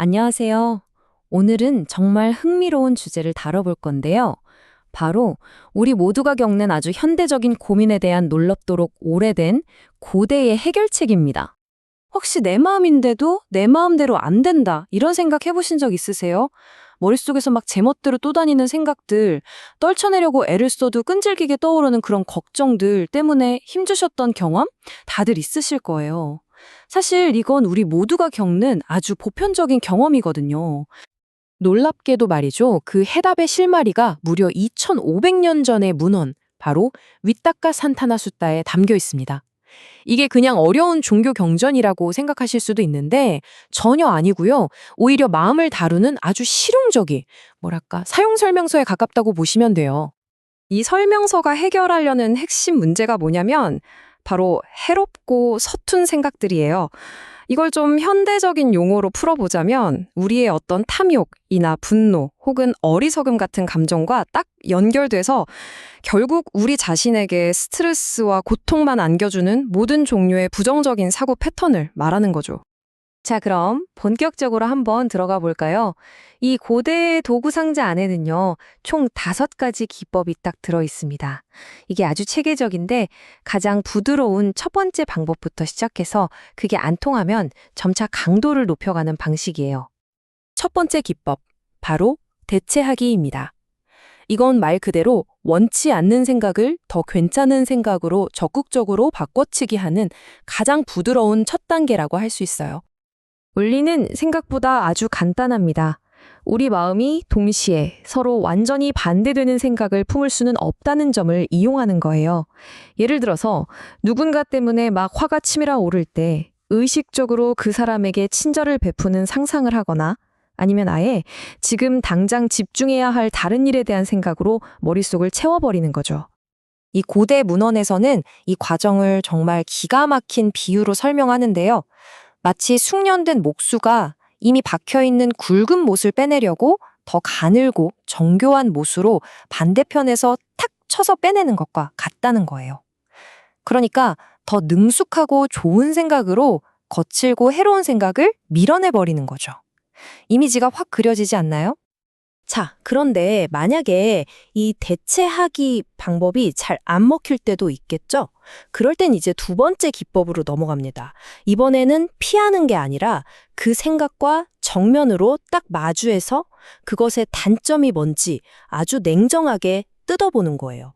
안녕하세요. 오늘은 정말 흥미로운 주제를 다뤄볼 건데요. 바로 우리 모두가 겪는 아주 현대적인 고민에 대한 놀랍도록 오래된 고대의 해결책입니다. 혹시 내 마음인데도 내 마음대로 안 된다, 이런 생각 해보신 적 있으세요? 머릿속에서 막 제멋대로 떠다니는 생각들, 떨쳐내려고 애를 써도 끈질기게 떠오르는 그런 걱정들 때문에 힘주셨던 경험? 다들 있으실 거예요. 사실 이건 우리 모두가 겪는 아주 보편적인 경험이거든요. 놀랍게도 말이죠. 그 해답의 실마리가 무려 2500년 전의 문헌, 바로 위타카 산타나 숫다에 담겨 있습니다. 이게 그냥 어려운 종교 경전이라고 생각하실 수도 있는데 전혀 아니고요. 오히려 마음을 다루는 아주 실용적인, 뭐랄까, 사용 설명서에 가깝다고 보시면 돼요. 이 설명서가 해결하려는 핵심 문제가 뭐냐면 바로 해롭고 서툰 생각들이에요. 이걸 좀 현대적인 용어로 풀어보자면 우리의 어떤 탐욕이나 분노 혹은 어리석음 같은 감정과 딱 연결돼서 결국 우리 자신에게 스트레스와 고통만 안겨주는 모든 종류의 부정적인 사고 패턴을 말하는 거죠. 자, 그럼 본격적으로 한번 들어가 볼까요? 이 고대의 도구 상자 안에는요, 총 5가지 기법이 딱 들어 있습니다. 이게 아주 체계적인데 가장 부드러운 첫 번째 방법부터 시작해서 그게 안 통하면 점차 강도를 높여가는 방식이에요. 첫 번째 기법, 바로 대체하기입니다. 이건 말 그대로 원치 않는 생각을 더 괜찮은 생각으로 적극적으로 바꿔치기 하는 가장 부드러운 첫 단계라고 할 수 있어요. 원리는 생각보다 아주 간단합니다. 우리 마음이 동시에 서로 완전히 반대되는 생각을 품을 수는 없다는 점을 이용하는 거예요. 예를 들어서 누군가 때문에 막 화가 치밀어 오를 때 의식적으로 그 사람에게 친절을 베푸는 상상을 하거나 아니면 아예 지금 당장 집중해야 할 다른 일에 대한 생각으로 머릿속을 채워버리는 거죠. 이 고대 문헌에서는 이 과정을 정말 기가 막힌 비유로 설명하는데요. 마치 숙련된 목수가 이미 박혀있는 굵은 못을 빼내려고 더 가늘고 정교한 못으로 반대편에서 탁 쳐서 빼내는 것과 같다는 거예요. 그러니까 더 능숙하고 좋은 생각으로 거칠고 해로운 생각을 밀어내버리는 거죠. 이미지가 확 그려지지 않나요? 자, 그런데 만약에 이 대체하기 방법이 잘 안 먹힐 때도 있겠죠? 그럴 땐 이제 두 번째 기법으로 넘어갑니다. 이번에는 피하는 게 아니라 그 생각과 정면으로 딱 마주해서 그것의 단점이 뭔지 아주 냉정하게 뜯어보는 거예요.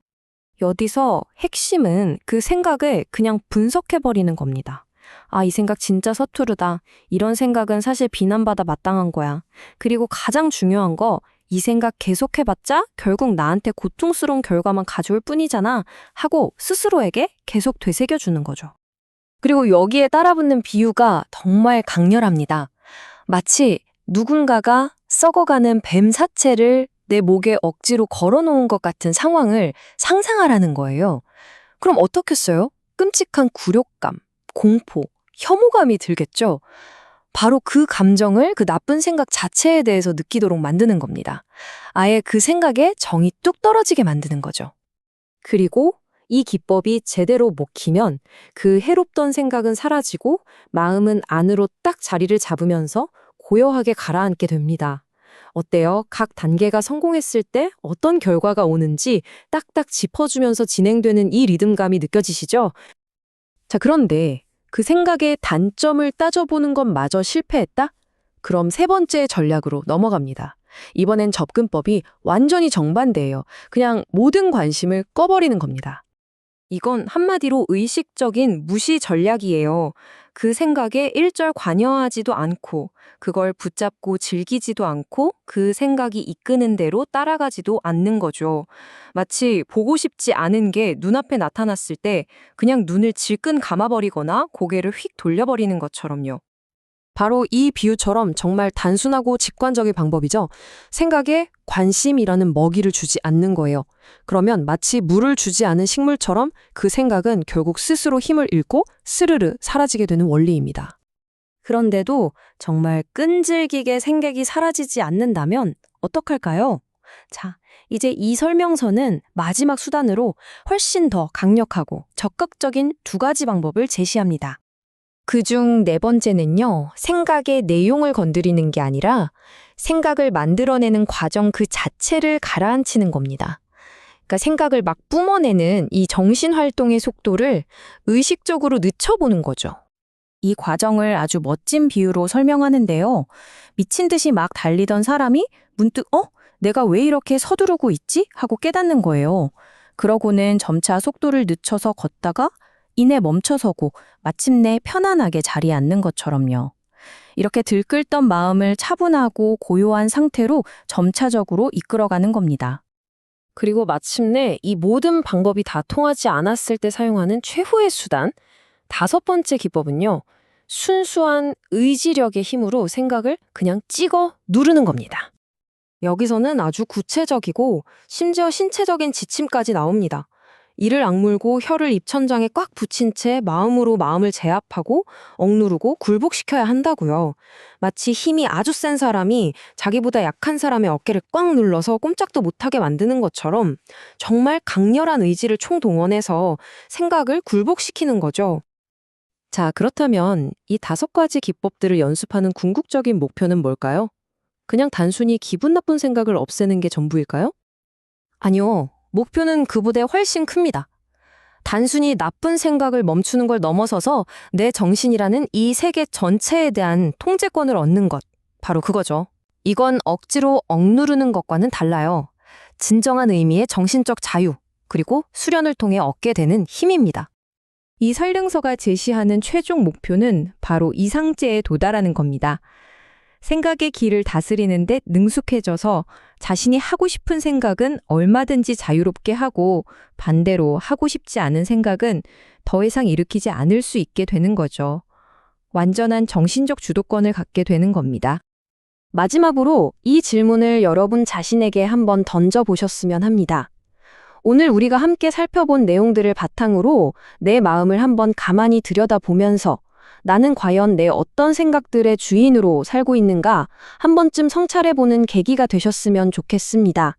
여기서 핵심은 그 생각을 그냥 분석해버리는 겁니다. 아, 이 생각 진짜 서투르다. 이런 생각은 사실 비난받아 마땅한 거야. 그리고 가장 중요한 거, 이 생각 계속해봤자 결국 나한테 고통스러운 결과만 가져올 뿐이잖아 하고 스스로에게 계속 되새겨주는 거죠. 그리고 여기에 따라붙는 비유가 정말 강렬합니다. 마치 누군가가 썩어가는 뱀 사체를 내 목에 억지로 걸어놓은 것 같은 상황을 상상하라는 거예요. 그럼 어떻겠어요? 끔찍한 굴욕감, 공포, 혐오감이 들겠죠? 바로 그 감정을 그 나쁜 생각 자체에 대해서 느끼도록 만드는 겁니다. 아예 그 생각에 정이 뚝 떨어지게 만드는 거죠. 그리고 이 기법이 제대로 먹히면 그 해롭던 생각은 사라지고 마음은 안으로 딱 자리를 잡으면서 고요하게 가라앉게 됩니다. 어때요? 각 단계가 성공했을 때 어떤 결과가 오는지 딱딱 짚어주면서 진행되는 이 리듬감이 느껴지시죠? 자, 그런데 그 생각의 단점을 따져보는 것마저 실패했다? 그럼 세 번째 전략으로 넘어갑니다. 이번엔 접근법이 완전히 정반대예요. 그냥 모든 관심을 꺼버리는 겁니다. 이건 한마디로 의식적인 무시 전략이에요. 그 생각에 일절 관여하지도 않고, 그걸 붙잡고 즐기지도 않고, 그 생각이 이끄는 대로 따라가지도 않는 거죠. 마치 보고 싶지 않은 게 눈앞에 나타났을 때 그냥 눈을 질끈 감아버리거나 고개를 휙 돌려버리는 것처럼요. 바로 이 비유처럼 정말 단순하고 직관적인 방법이죠. 생각에 관심이라는 먹이를 주지 않는 거예요. 그러면 마치 물을 주지 않은 식물처럼 그 생각은 결국 스스로 힘을 잃고 스르르 사라지게 되는 원리입니다. 그런데도 정말 끈질기게 생각이 사라지지 않는다면 어떡할까요? 자, 이제 이 설명서는 마지막 수단으로 훨씬 더 강력하고 적극적인 2가지 방법을 제시합니다. 그중 네 번째는요, 생각의 내용을 건드리는 게 아니라 생각을 만들어내는 과정 그 자체를 가라앉히는 겁니다. 그러니까 생각을 막 뿜어내는 이 정신활동의 속도를 의식적으로 늦춰보는 거죠. 이 과정을 아주 멋진 비유로 설명하는데요. 미친 듯이 막 달리던 사람이 문득 내가 왜 이렇게 서두르고 있지? 하고 깨닫는 거예요. 그러고는 점차 속도를 늦춰서 걷다가 이내 멈춰서고 마침내 편안하게 자리에 앉는 것처럼요. 이렇게 들끓던 마음을 차분하고 고요한 상태로 점차적으로 이끌어가는 겁니다. 그리고 마침내 이 모든 방법이 다 통하지 않았을 때 사용하는 최후의 수단, 다섯 번째 기법은요. 순수한 의지력의 힘으로 생각을 그냥 찍어 누르는 겁니다. 여기서는 아주 구체적이고 심지어 신체적인 지침까지 나옵니다. 이를 악물고 혀를 입천장에 꽉 붙인 채 마음으로 마음을 제압하고 억누르고 굴복시켜야 한다고요. 마치 힘이 아주 센 사람이 자기보다 약한 사람의 어깨를 꽉 눌러서 꼼짝도 못하게 만드는 것처럼 정말 강렬한 의지를 총동원해서 생각을 굴복시키는 거죠. 자, 그렇다면 이 다섯 가지 기법들을 연습하는 궁극적인 목표는 뭘까요? 그냥 단순히 기분 나쁜 생각을 없애는 게 전부일까요? 아니요. 목표는 그보다 훨씬 큽니다. 단순히 나쁜 생각을 멈추는 걸 넘어서서 내 정신이라는 이 세계 전체에 대한 통제권을 얻는 것. 바로 그거죠. 이건 억지로 억누르는 것과는 달라요. 진정한 의미의 정신적 자유, 그리고 수련을 통해 얻게 되는 힘입니다. 이 설령서가 제시하는 최종 목표는 바로 이상제에 도달하는 겁니다. 생각의 길을 다스리는 데 능숙해져서 자신이 하고 싶은 생각은 얼마든지 자유롭게 하고 반대로 하고 싶지 않은 생각은 더 이상 일으키지 않을 수 있게 되는 거죠. 완전한 정신적 주도권을 갖게 되는 겁니다. 마지막으로 이 질문을 여러분 자신에게 한번 던져보셨으면 합니다. 오늘 우리가 함께 살펴본 내용들을 바탕으로 내 마음을 한번 가만히 들여다보면서 나는 과연 내 어떤 생각들의 주인으로 살고 있는가 한 번쯤 성찰해보는 계기가 되셨으면 좋겠습니다.